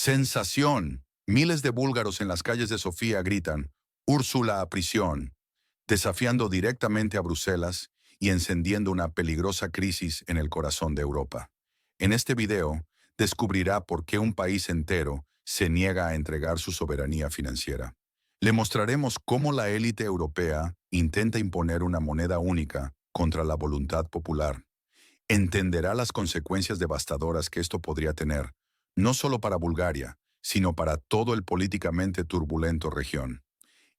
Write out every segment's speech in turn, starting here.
¡Sensación! Miles de búlgaros en las calles de Sofía gritan «Úrsula a prisión», desafiando directamente a Bruselas y encendiendo una peligrosa crisis en el corazón de Europa. En este video, descubrirá por qué un país entero se niega a entregar su soberanía financiera. Le mostraremos cómo la élite europea intenta imponer una moneda única contra la voluntad popular. Entenderá las consecuencias devastadoras que esto podría tener, no solo para Bulgaria, sino para todo el políticamente turbulento región.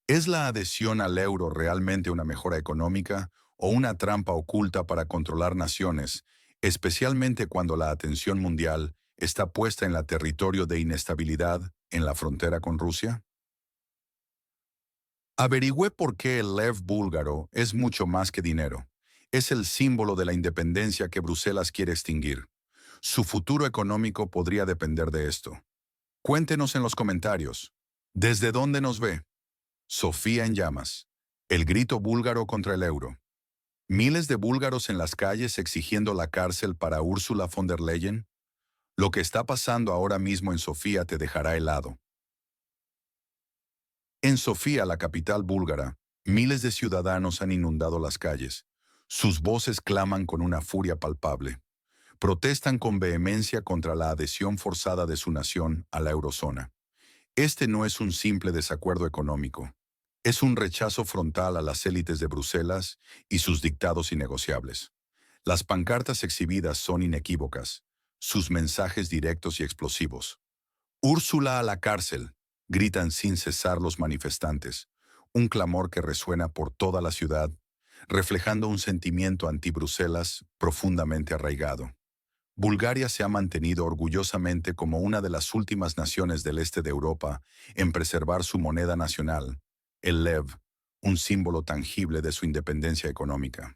¿Es la adhesión al euro realmente una mejora económica o una trampa oculta para controlar naciones, especialmente cuando la atención mundial está puesta en el territorio de inestabilidad en la frontera con Rusia? Averigüé por qué el lev búlgaro es mucho más que dinero. Es el símbolo de la independencia que Bruselas quiere extinguir. Su futuro económico podría depender de esto. Cuéntenos en los comentarios. ¿Desde dónde nos ve? Sofía en llamas. El grito búlgaro contra el euro. Miles de búlgaros en las calles exigiendo la cárcel para Ursula von der Leyen. Lo que está pasando ahora mismo en Sofía te dejará helado. En Sofía, la capital búlgara, miles de ciudadanos han inundado las calles. Sus voces claman con una furia palpable. Protestan con vehemencia contra la adhesión forzada de su nación a la eurozona. Este no es un simple desacuerdo económico. Es un rechazo frontal a las élites de Bruselas y sus dictados innegociables. Las pancartas exhibidas son inequívocas, sus mensajes directos y explosivos. «Úrsula a la cárcel», gritan sin cesar los manifestantes, un clamor que resuena por toda la ciudad, reflejando un sentimiento anti-Bruselas profundamente arraigado. Bulgaria se ha mantenido orgullosamente como una de las últimas naciones del este de Europa en preservar su moneda nacional, el lev, un símbolo tangible de su independencia económica.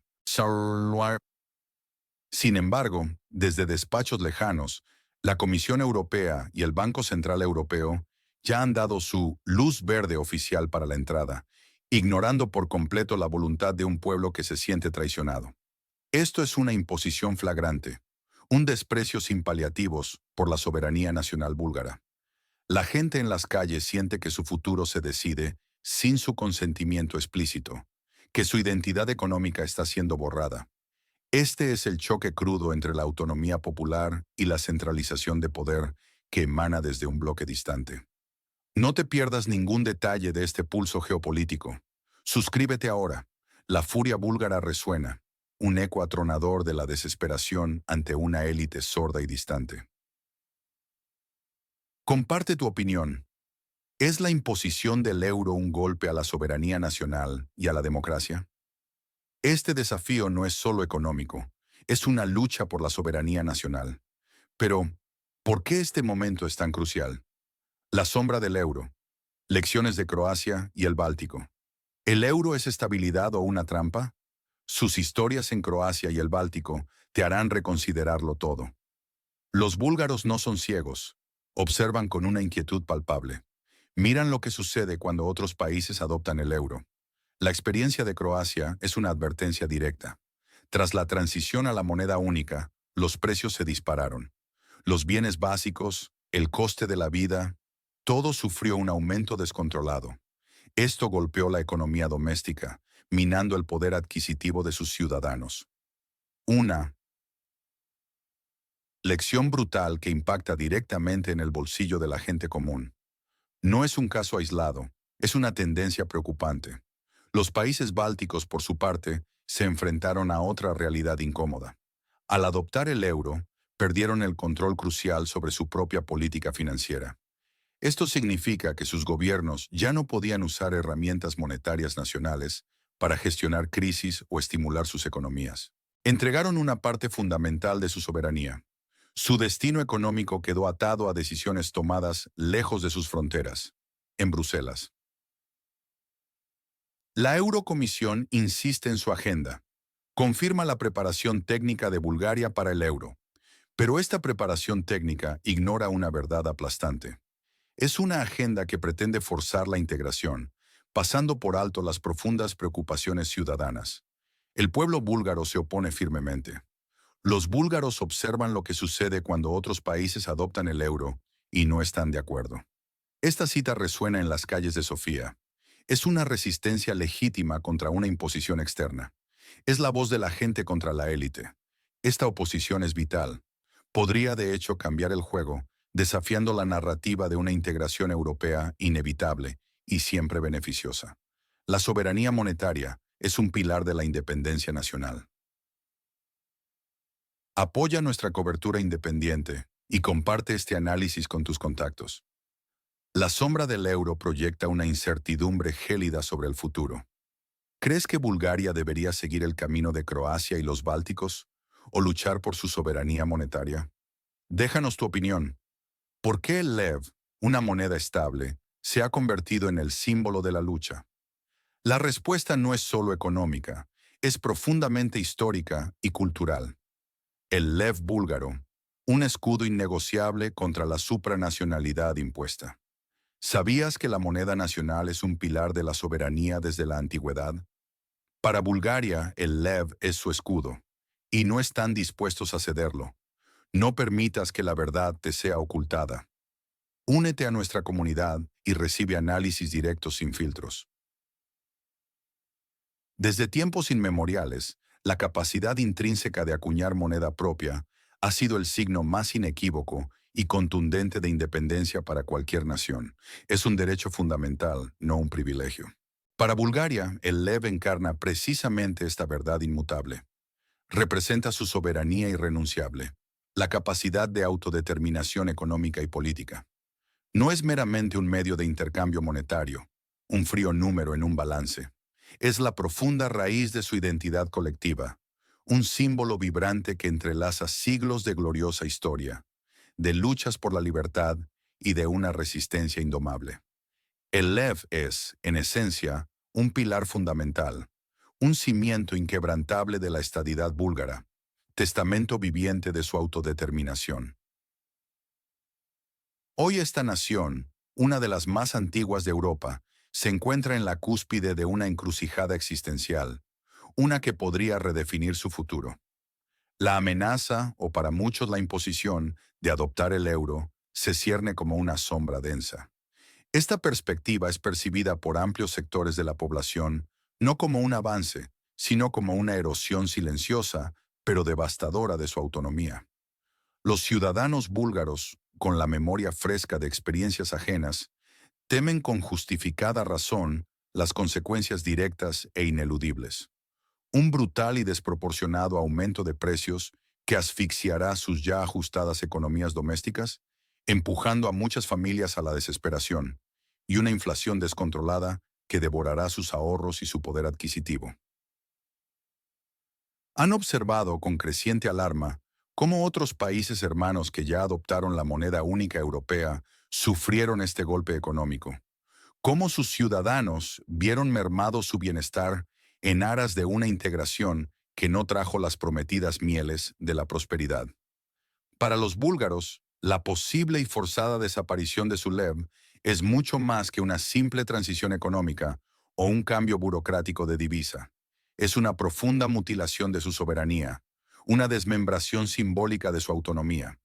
Sin embargo, desde despachos lejanos, la Comisión Europea y el Banco Central Europeo ya han dado su luz verde oficial para la entrada, ignorando por completo la voluntad de un pueblo que se siente traicionado. Esto es una imposición flagrante, un desprecio sin paliativos por la soberanía nacional búlgara. La gente en las calles siente que su futuro se decide sin su consentimiento explícito, que su identidad económica está siendo borrada. Este es el choque crudo entre la autonomía popular y la centralización de poder que emana desde un bloque distante. No te pierdas ningún detalle de este pulso geopolítico. Suscríbete ahora. La furia búlgara resuena, un eco atronador de la desesperación ante una élite sorda y distante. Comparte tu opinión. ¿Es la imposición del euro un golpe a la soberanía nacional y a la democracia? Este desafío no es solo económico, es una lucha por la soberanía nacional. Pero, ¿por qué este momento es tan crucial? La sombra del euro, lecciones de Croacia y el Báltico. ¿El euro es estabilidad o una trampa? Sus historias en Croacia y el Báltico te harán reconsiderarlo todo. Los búlgaros no son ciegos, observan con una inquietud palpable. Miran lo que sucede cuando otros países adoptan el euro. La experiencia de Croacia es una advertencia directa. Tras la transición a la moneda única, los precios se dispararon. Los bienes básicos, el coste de la vida, todo sufrió un aumento descontrolado. Esto golpeó la economía doméstica, minando el poder adquisitivo de sus ciudadanos. Una lección brutal que impacta directamente en el bolsillo de la gente común. No es un caso aislado, es una tendencia preocupante. Los países bálticos, por su parte, se enfrentaron a otra realidad incómoda. Al adoptar el euro, perdieron el control crucial sobre su propia política financiera. Esto significa que sus gobiernos ya no podían usar herramientas monetarias nacionales para gestionar crisis o estimular sus economías. Entregaron una parte fundamental de su soberanía. Su destino económico quedó atado a decisiones tomadas lejos de sus fronteras, en Bruselas. La Eurocomisión insiste en su agenda. Confirma la preparación técnica de Bulgaria para el euro. Pero esta preparación técnica ignora una verdad aplastante. Es una agenda que pretende forzar la integración, pasando por alto las profundas preocupaciones ciudadanas. El pueblo búlgaro se opone firmemente. Los búlgaros observan lo que sucede cuando otros países adoptan el euro y no están de acuerdo. Esta cita resuena en las calles de Sofía. Es una resistencia legítima contra una imposición externa. Es la voz de la gente contra la élite. Esta oposición es vital. Podría de hecho cambiar el juego, desafiando la narrativa de una integración europea inevitable y siempre beneficiosa. La soberanía monetaria es un pilar de la independencia nacional. Apoya nuestra cobertura independiente y comparte este análisis con tus contactos. La sombra del euro proyecta una incertidumbre gélida sobre el futuro. ¿Crees que Bulgaria debería seguir el camino de Croacia y los Bálticos o luchar por su soberanía monetaria? Déjanos tu opinión. ¿Por qué el lev, una moneda estable, se ha convertido en el símbolo de la lucha? La respuesta no es solo económica, es profundamente histórica y cultural. El lev búlgaro, un escudo innegociable contra la supranacionalidad impuesta. ¿Sabías que la moneda nacional es un pilar de la soberanía desde la antigüedad? Para Bulgaria, el lev es su escudo, y no están dispuestos a cederlo. No permitas que la verdad te sea ocultada. Únete a nuestra comunidad y recibe análisis directos sin filtros. Desde tiempos inmemoriales, la capacidad intrínseca de acuñar moneda propia ha sido el signo más inequívoco y contundente de independencia para cualquier nación. Es un derecho fundamental, no un privilegio. Para Bulgaria, el lev encarna precisamente esta verdad inmutable. Representa su soberanía irrenunciable, la capacidad de autodeterminación económica y política. No es meramente un medio de intercambio monetario, un frío número en un balance. Es la profunda raíz de su identidad colectiva, un símbolo vibrante que entrelaza siglos de gloriosa historia, de luchas por la libertad y de una resistencia indomable. El lev es, en esencia, un pilar fundamental, un cimiento inquebrantable de la estadidad búlgara, testamento viviente de su autodeterminación. Hoy esta nación, una de las más antiguas de Europa, se encuentra en la cúspide de una encrucijada existencial, una que podría redefinir su futuro. La amenaza, o para muchos la imposición, de adoptar el euro, se cierne como una sombra densa. Esta perspectiva es percibida por amplios sectores de la población no como un avance, sino como una erosión silenciosa, pero devastadora de su autonomía. Los ciudadanos búlgaros, con la memoria fresca de experiencias ajenas, temen con justificada razón las consecuencias directas e ineludibles. Un brutal y desproporcionado aumento de precios que asfixiará sus ya ajustadas economías domésticas, empujando a muchas familias a la desesperación, y una inflación descontrolada que devorará sus ahorros y su poder adquisitivo. Han observado con creciente alarma cómo otros países hermanos que ya adoptaron la moneda única europea sufrieron este golpe económico, cómo sus ciudadanos vieron mermado su bienestar en aras de una integración que no trajo las prometidas mieles de la prosperidad. Para los búlgaros, la posible y forzada desaparición de su lev es mucho más que una simple transición económica o un cambio burocrático de divisa. Es una profunda mutilación de su soberanía, una desmembración simbólica de su autonomía.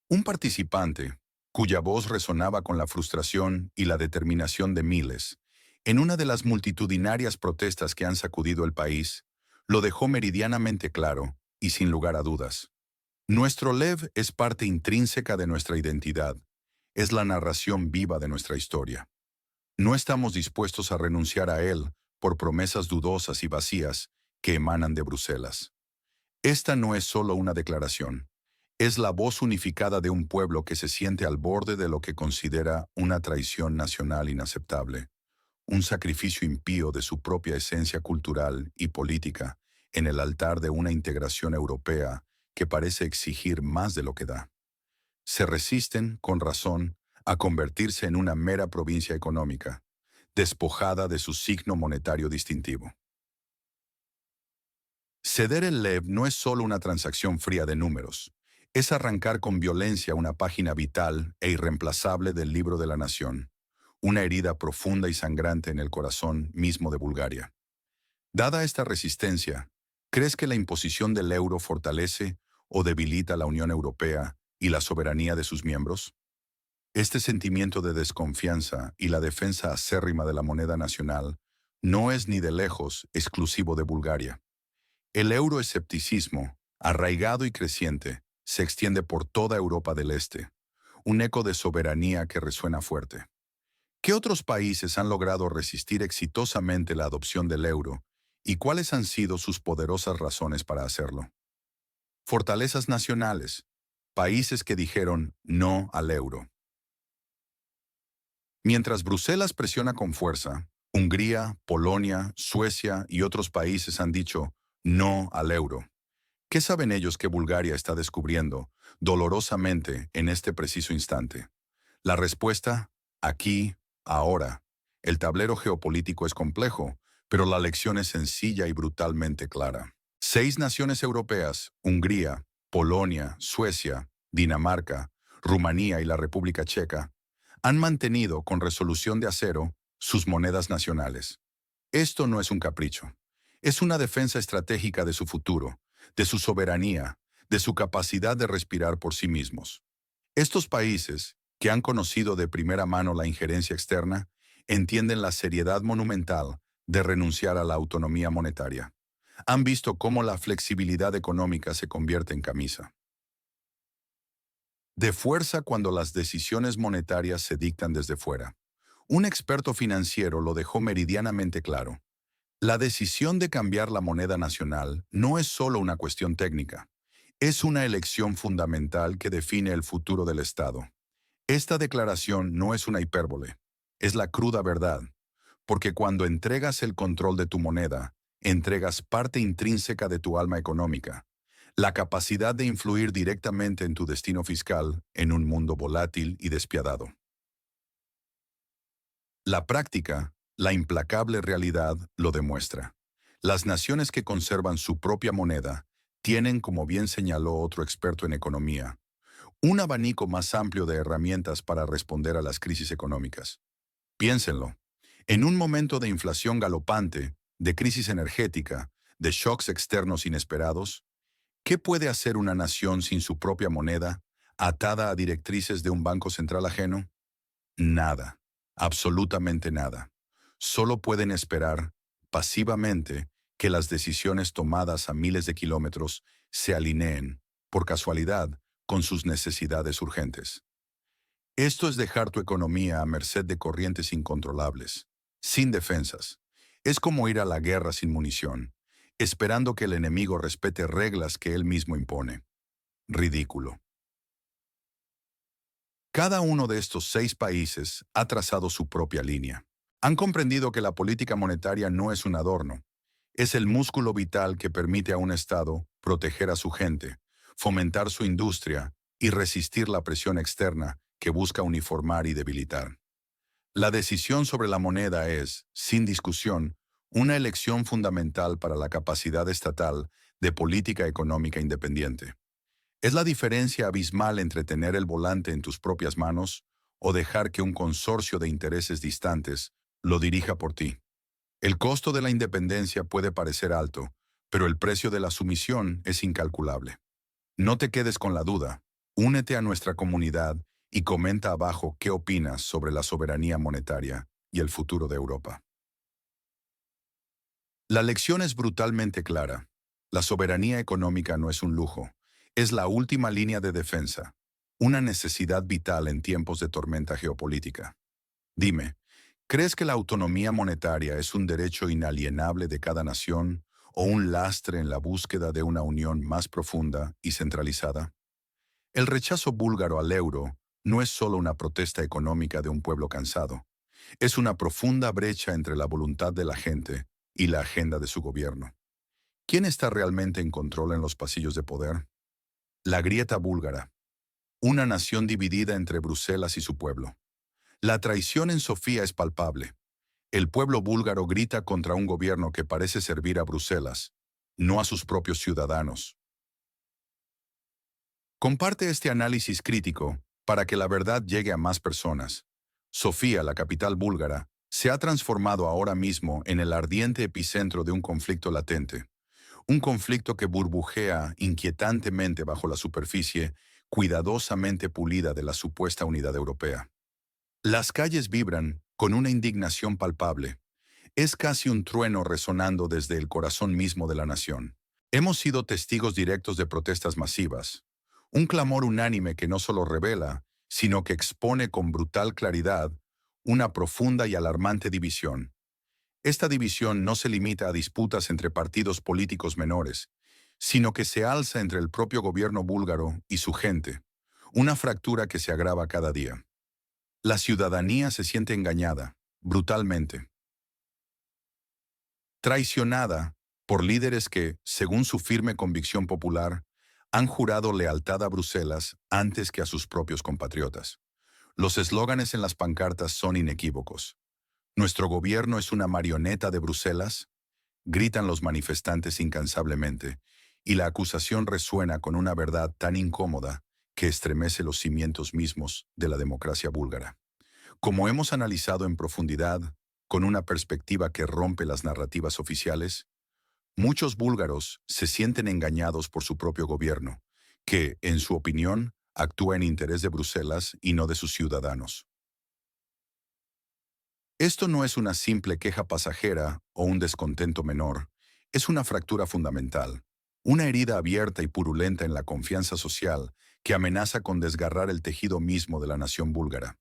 Un participante, cuya voz resonaba con la frustración y la determinación de miles, en una de las multitudinarias protestas que han sacudido el país, lo dejó meridianamente claro y sin lugar a dudas. Nuestro lev es parte intrínseca de nuestra identidad, es la narración viva de nuestra historia. No estamos dispuestos a renunciar a él por promesas dudosas y vacías que emanan de Bruselas. Esta no es solo una declaración, es la voz unificada de un pueblo que se siente al borde de lo que considera una traición nacional inaceptable, un sacrificio impío de su propia esencia cultural y política en el altar de una integración europea que parece exigir más de lo que da. Se resisten, con razón, a convertirse en una mera provincia económica, despojada de su signo monetario distintivo. Ceder el lev no es solo una transacción fría de números, es arrancar con violencia una página vital e irreemplazable del libro de la nación, una herida profunda y sangrante en el corazón mismo de Bulgaria. Dada esta resistencia, ¿crees que la imposición del euro fortalece o debilita la Unión Europea y la soberanía de sus miembros? Este sentimiento de desconfianza y la defensa acérrima de la moneda nacional no es ni de lejos exclusivo de Bulgaria. El euroescepticismo, arraigado y creciente, se extiende por toda Europa del Este, un eco de soberanía que resuena fuerte. ¿Qué otros países han logrado resistir exitosamente la adopción del euro y cuáles han sido sus poderosas razones para hacerlo? Fortalezas nacionales, países que dijeron no al euro. Mientras Bruselas presiona con fuerza, Hungría, Polonia, Suecia y otros países han dicho no al euro. ¿Qué saben ellos que Bulgaria está descubriendo dolorosamente en este preciso instante? La respuesta, aquí, ahora. El tablero geopolítico es complejo, pero la lección es sencilla y brutalmente clara. 6 naciones europeas, Hungría, Polonia, Suecia, Dinamarca, Rumanía y la República Checa, han mantenido con resolución de acero sus monedas nacionales. Esto no es un capricho. Es una defensa estratégica de su futuro, de su soberanía, de su capacidad de respirar por sí mismos. Estos países, que han conocido de primera mano la injerencia externa, entienden la seriedad monumental de renunciar a la autonomía monetaria. Han visto cómo la flexibilidad económica se convierte en camisa de fuerza cuando las decisiones monetarias se dictan desde fuera. Un experto financiero lo dejó meridianamente claro. La decisión de cambiar la moneda nacional no es solo una cuestión técnica, es una elección fundamental que define el futuro del Estado. Esta declaración no es una hipérbole, es la cruda verdad, porque cuando entregas el control de tu moneda, entregas parte intrínseca de tu alma económica, la capacidad de influir directamente en tu destino fiscal en un mundo volátil y despiadado. La práctica, la implacable realidad, lo demuestra. Las naciones que conservan su propia moneda tienen, como bien señaló otro experto en economía, un abanico más amplio de herramientas para responder a las crisis económicas. Piénsenlo. En un momento de inflación galopante, de crisis energética, de shocks externos inesperados, ¿qué puede hacer una nación sin su propia moneda, atada a directrices de un banco central ajeno? Nada, absolutamente nada. Solo pueden esperar, pasivamente, que las decisiones tomadas a miles de kilómetros se alineen, por casualidad, con sus necesidades urgentes. Esto es dejar tu economía a merced de corrientes incontrolables, sin defensas. Es como ir a la guerra sin munición, esperando que el enemigo respete reglas que él mismo impone. Ridículo. Cada uno de estos 6 países ha trazado su propia línea. Han comprendido que la política monetaria no es un adorno, es el músculo vital que permite a un Estado proteger a su gente, fomentar su industria y resistir la presión externa que busca uniformar y debilitar. La decisión sobre la moneda es, sin discusión, una elección fundamental para la capacidad estatal de política económica independiente. Es la diferencia abismal entre tener el volante en tus propias manos o dejar que un consorcio de intereses distantes lo dirija por ti. El costo de la independencia puede parecer alto, pero el precio de la sumisión es incalculable. No te quedes con la duda. Únete a nuestra comunidad y comenta abajo qué opinas sobre la soberanía monetaria y el futuro de Europa. La lección es brutalmente clara. La soberanía económica no es un lujo, es la última línea de defensa, una necesidad vital en tiempos de tormenta geopolítica. Dime, ¿crees que la autonomía monetaria es un derecho inalienable de cada nación o un lastre en la búsqueda de una unión más profunda y centralizada? El rechazo búlgaro al euro no es solo una protesta económica de un pueblo cansado, es una profunda brecha entre la voluntad de la gente y la agenda de su gobierno. ¿Quién está realmente en control en los pasillos de poder? La grieta búlgara, una nación dividida entre Bruselas y su pueblo. La traición en Sofía es palpable. El pueblo búlgaro grita contra un gobierno que parece servir a Bruselas, no a sus propios ciudadanos. Comparte este análisis crítico para que la verdad llegue a más personas. Sofía, la capital búlgara, se ha transformado ahora mismo en el ardiente epicentro de un conflicto latente. Un conflicto que burbujea inquietantemente bajo la superficie cuidadosamente pulida de la supuesta unidad europea. Las calles vibran con una indignación palpable. Es casi un trueno resonando desde el corazón mismo de la nación. Hemos sido testigos directos de protestas masivas, un clamor unánime que no solo revela, sino que expone con brutal claridad una profunda y alarmante división. Esta división no se limita a disputas entre partidos políticos menores, sino que se alza entre el propio gobierno búlgaro y su gente, una fractura que se agrava cada día. La ciudadanía se siente engañada, brutalmente, traicionada por líderes que, según su firme convicción popular, han jurado lealtad a Bruselas antes que a sus propios compatriotas. Los eslóganes en las pancartas son inequívocos. «Nuestro gobierno es una marioneta de Bruselas», gritan los manifestantes incansablemente, y la acusación resuena con una verdad tan incómoda que estremece los cimientos mismos de la democracia búlgara. Como hemos analizado en profundidad, con una perspectiva que rompe las narrativas oficiales, muchos búlgaros se sienten engañados por su propio gobierno, que, en su opinión, actúa en interés de Bruselas y no de sus ciudadanos. Esto no es una simple queja pasajera o un descontento menor, es una fractura fundamental, una herida abierta y purulenta en la confianza social que amenaza con desgarrar el tejido mismo de la nación búlgara.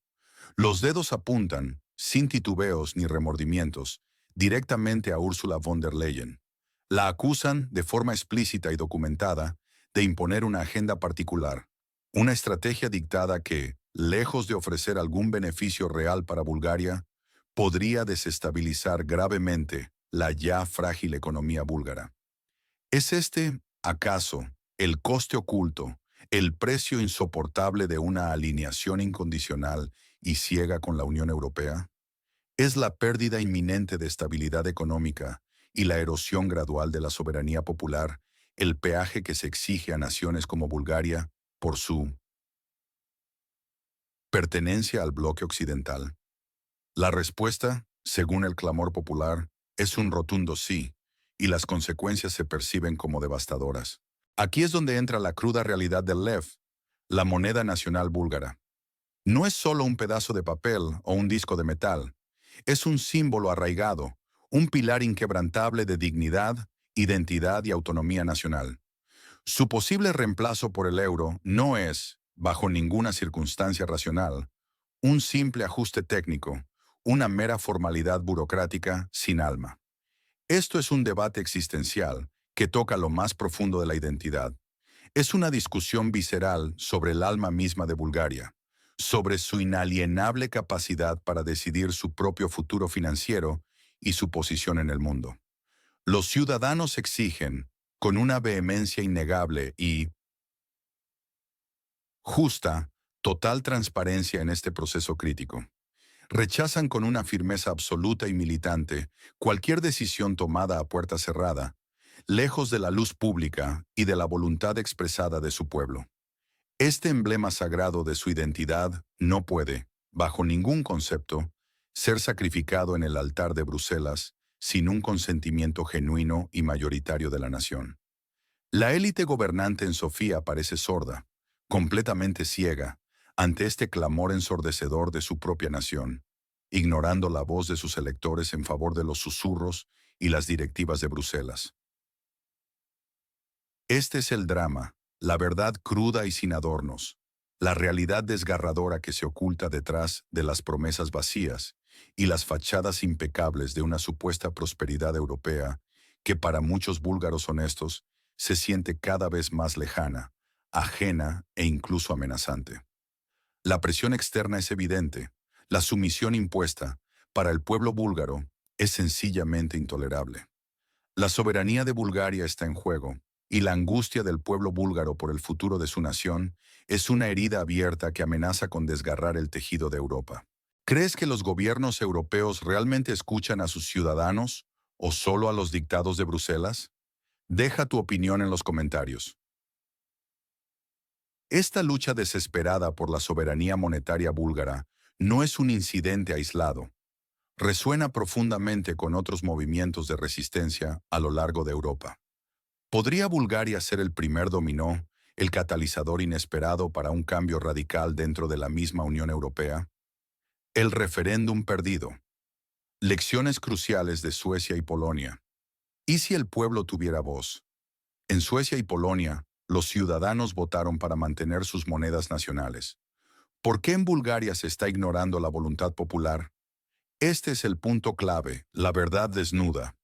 Los dedos apuntan, sin titubeos ni remordimientos, directamente a Ursula von der Leyen. La acusan, de forma explícita y documentada, de imponer una agenda particular, una estrategia dictada que, lejos de ofrecer algún beneficio real para Bulgaria, podría desestabilizar gravemente la ya frágil economía búlgara. ¿Es este, acaso, el coste oculto, el precio insoportable de una alineación incondicional y ciega con la Unión Europea? ¿Es la pérdida inminente de estabilidad económica y la erosión gradual de la soberanía popular el peaje que se exige a naciones como Bulgaria por su pertenencia al bloque occidental? La respuesta, según el clamor popular, es un rotundo sí, y las consecuencias se perciben como devastadoras. Aquí es donde entra la cruda realidad del lev, la moneda nacional búlgara. No es solo un pedazo de papel o un disco de metal, es un símbolo arraigado, un pilar inquebrantable de dignidad, identidad y autonomía nacional. Su posible reemplazo por el euro no es, bajo ninguna circunstancia racional, un simple ajuste técnico, una mera formalidad burocrática sin alma. Esto es un debate existencial que toca lo más profundo de la identidad. Es una discusión visceral sobre el alma misma de Bulgaria, sobre su inalienable capacidad para decidir su propio futuro financiero y su posición en el mundo. Los ciudadanos exigen, con una vehemencia innegable y justa, total transparencia en este proceso crítico. Rechazan con una firmeza absoluta y militante cualquier decisión tomada a puerta cerrada, lejos de la luz pública y de la voluntad expresada de su pueblo. Este emblema sagrado de su identidad no puede, bajo ningún concepto, ser sacrificado en el altar de Bruselas sin un consentimiento genuino y mayoritario de la nación. La élite gobernante en Sofía parece sorda, completamente ciega, ante este clamor ensordecedor de su propia nación, ignorando la voz de sus electores en favor de los susurros y las directivas de Bruselas. Este es el drama, la verdad cruda y sin adornos, la realidad desgarradora que se oculta detrás de las promesas vacías y las fachadas impecables de una supuesta prosperidad europea que para muchos búlgaros honestos se siente cada vez más lejana, ajena e incluso amenazante. La presión externa es evidente, la sumisión impuesta para el pueblo búlgaro es sencillamente intolerable. La soberanía de Bulgaria está en juego, y la angustia del pueblo búlgaro por el futuro de su nación es una herida abierta que amenaza con desgarrar el tejido de Europa. ¿Crees que los gobiernos europeos realmente escuchan a sus ciudadanos o solo a los dictados de Bruselas? Deja tu opinión en los comentarios. Esta lucha desesperada por la soberanía monetaria búlgara no es un incidente aislado. Resuena profundamente con otros movimientos de resistencia a lo largo de Europa. ¿Podría Bulgaria ser el primer dominó el catalizador inesperado para un cambio radical dentro de la misma Unión Europea. El referéndum perdido. Lecciones cruciales de Suecia y Polonia. ¿Y si el pueblo tuviera voz? En Suecia y Polonia, los ciudadanos votaron para mantener sus monedas nacionales. ¿Por qué en Bulgaria se está ignorando la voluntad popular? Este es el punto clave, la verdad desnuda.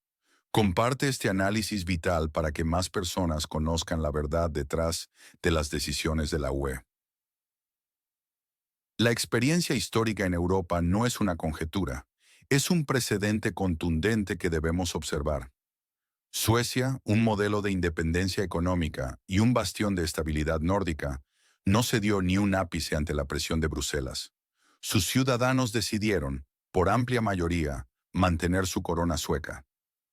Comparte este análisis vital para que más personas conozcan la verdad detrás de las decisiones de la UE. La experiencia histórica en Europa no es una conjetura, es un precedente contundente que debemos observar. Suecia, un modelo de independencia económica y un bastión de estabilidad nórdica, no cedió ni un ápice ante la presión de Bruselas. Sus ciudadanos decidieron, por amplia mayoría, mantener su corona sueca.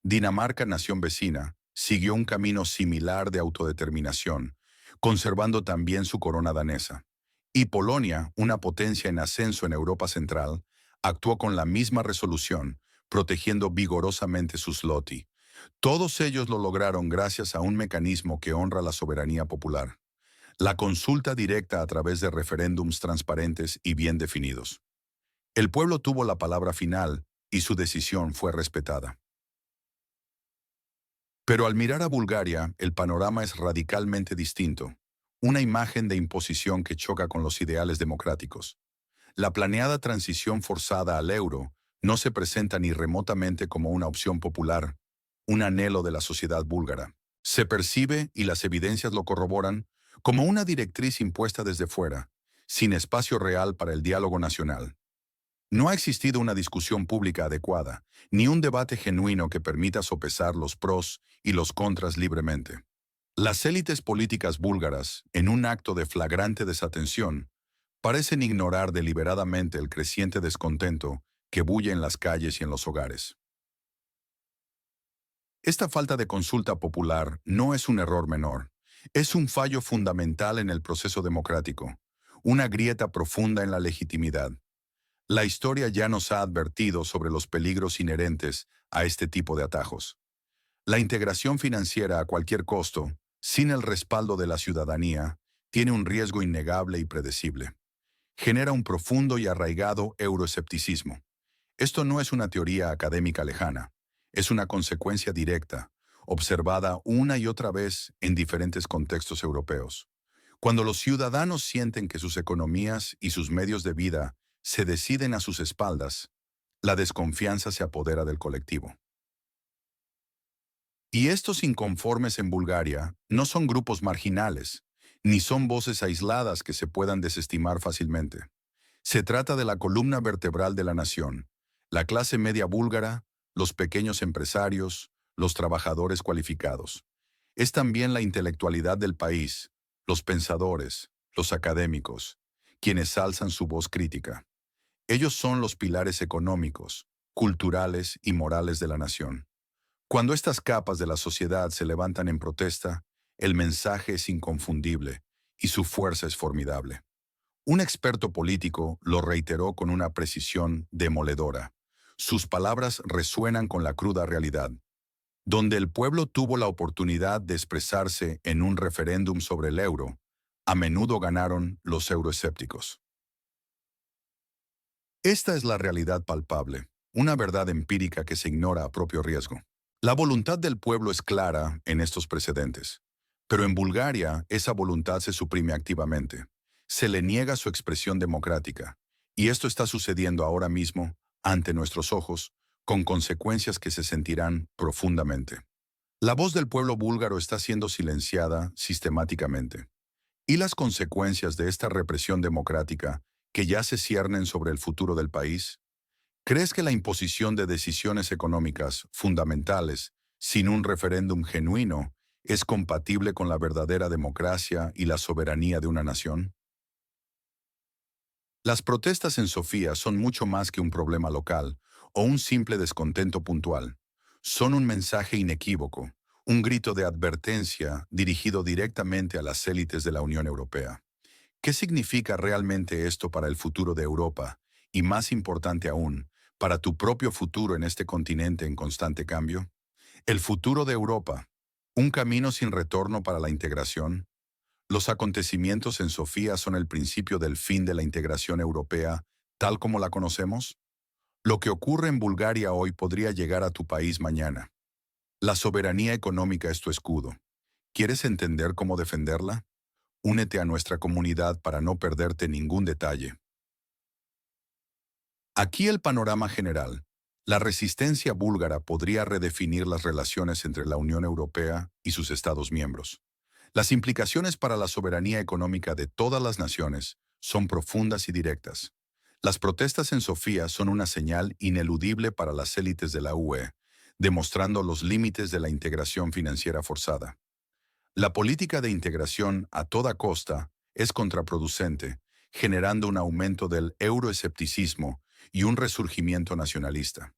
Dinamarca, nación vecina, siguió un camino similar de autodeterminación, conservando también su corona danesa. Y Polonia, una potencia en ascenso en Europa Central, actuó con la misma resolución, protegiendo vigorosamente sus zloty. Todos ellos lo lograron gracias a un mecanismo que honra la soberanía popular, la consulta directa a través de referéndums transparentes y bien definidos. El pueblo tuvo la palabra final y su decisión fue respetada. Pero al mirar a Bulgaria, el panorama es radicalmente distinto, una imagen de imposición que choca con los ideales democráticos. La planeada transición forzada al euro no se presenta ni remotamente como una opción popular, un anhelo de la sociedad búlgara. Se percibe, y las evidencias lo corroboran, como una directriz impuesta desde fuera, sin espacio real para el diálogo nacional. No ha existido una discusión pública adecuada, ni un debate genuino que permita sopesar los pros y los contras libremente. Las élites políticas búlgaras, en un acto de flagrante desatención, parecen ignorar deliberadamente el creciente descontento que bulle en las calles y en los hogares. Esta falta de consulta popular no es un error menor, es un fallo fundamental en el proceso democrático, una grieta profunda en la legitimidad. La historia ya nos ha advertido sobre los peligros inherentes a este tipo de atajos. La integración financiera a cualquier costo, sin el respaldo de la ciudadanía, tiene un riesgo innegable y predecible. Genera un profundo y arraigado euroescepticismo. Esto no es una teoría académica lejana, es una consecuencia directa, observada una y otra vez en diferentes contextos europeos. Cuando los ciudadanos sienten que sus economías y sus medios de vida se deciden a sus espaldas, la desconfianza se apodera del colectivo. Y estos inconformes en Bulgaria no son grupos marginales, ni son voces aisladas que se puedan desestimar fácilmente. Se trata de la columna vertebral de la nación, la clase media búlgara, los pequeños empresarios, los trabajadores cualificados. Es también la intelectualidad del país, los pensadores, los académicos, quienes alzan su voz crítica. Ellos son los pilares económicos, culturales y morales de la nación. Cuando estas capas de la sociedad se levantan en protesta, el mensaje es inconfundible y su fuerza es formidable. Un experto político lo reiteró con una precisión demoledora. Sus palabras resuenan con la cruda realidad. Donde el pueblo tuvo la oportunidad de expresarse en un referéndum sobre el euro, a menudo ganaron los euroescépticos. Esta es la realidad palpable, una verdad empírica que se ignora a propio riesgo. La voluntad del pueblo es clara en estos precedentes, pero en Bulgaria esa voluntad se suprime activamente. Se le niega su expresión democrática, y esto está sucediendo ahora mismo, ante nuestros ojos, con consecuencias que se sentirán profundamente. La voz del pueblo búlgaro está siendo silenciada sistemáticamente. ¿Y las consecuencias de esta represión democrática que ya se ciernen sobre el futuro del país? ¿Crees que la imposición de decisiones económicas fundamentales sin un referéndum genuino es compatible con la verdadera democracia y la soberanía de una nación? Las protestas en Sofía son mucho más que un problema local o un simple descontento puntual. Son un mensaje inequívoco, un grito de advertencia dirigido directamente a las élites de la Unión Europea. ¿Qué significa realmente esto para el futuro de Europa? Y más importante aún, para tu propio futuro en este continente en constante cambio. El futuro de Europa, un camino sin retorno para la integración. Los acontecimientos en Sofía son el principio del fin de la integración europea, tal como la conocemos. Lo que ocurre en Bulgaria hoy podría llegar a tu país mañana. La soberanía económica es tu escudo. ¿Quieres entender cómo defenderla? Únete a nuestra comunidad para no perderte ningún detalle. Aquí el panorama general. La resistencia búlgara podría redefinir las relaciones entre la Unión Europea y sus Estados miembros. Las implicaciones para la soberanía económica de todas las naciones son profundas y directas. Las protestas en Sofía son una señal ineludible para las élites de la UE, demostrando los límites de la integración financiera forzada. La política de integración a toda costa es contraproducente, generando un aumento del euroescepticismo y un resurgimiento nacionalista.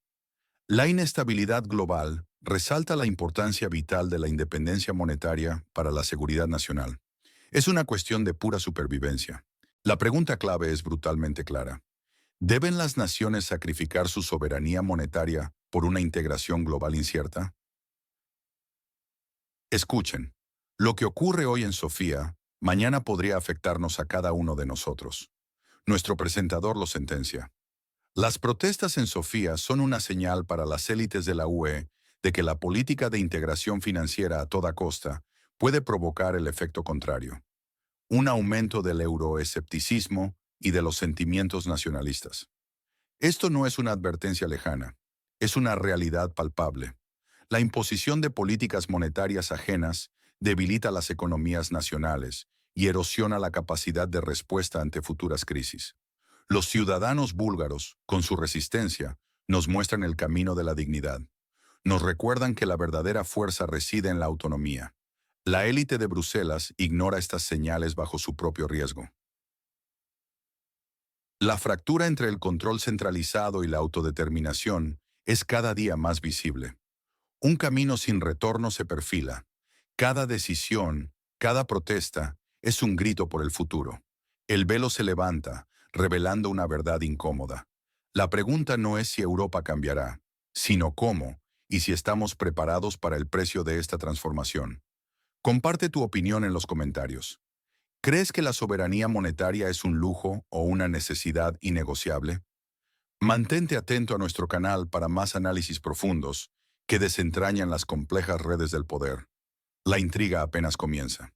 La inestabilidad global resalta la importancia vital de la independencia monetaria para la seguridad nacional. Es una cuestión de pura supervivencia. La pregunta clave es brutalmente clara. ¿Deben las naciones sacrificar su soberanía monetaria por una integración global incierta? Escuchen, lo que ocurre hoy en Sofía, mañana podría afectarnos a cada uno de nosotros. Nuestro presentador lo sentencia. Las protestas en Sofía son una señal para las élites de la UE de que la política de integración financiera a toda costa puede provocar el efecto contrario, un aumento del euroescepticismo y de los sentimientos nacionalistas. Esto no es una advertencia lejana, es una realidad palpable. La imposición de políticas monetarias ajenas debilita las economías nacionales y erosiona la capacidad de respuesta ante futuras crisis. Los ciudadanos búlgaros, con su resistencia, nos muestran el camino de la dignidad. Nos recuerdan que la verdadera fuerza reside en la autonomía. La élite de Bruselas ignora estas señales bajo su propio riesgo. La fractura entre el control centralizado y la autodeterminación es cada día más visible. Un camino sin retorno se perfila. Cada decisión, cada protesta, es un grito por el futuro. El velo se levanta, revelando una verdad incómoda. La pregunta no es si Europa cambiará, sino cómo, y si estamos preparados para el precio de esta transformación. Comparte tu opinión en los comentarios. ¿Crees que la soberanía monetaria es un lujo o una necesidad innegociable? Mantente atento a nuestro canal para más análisis profundos que desentrañan las complejas redes del poder. La intriga apenas comienza.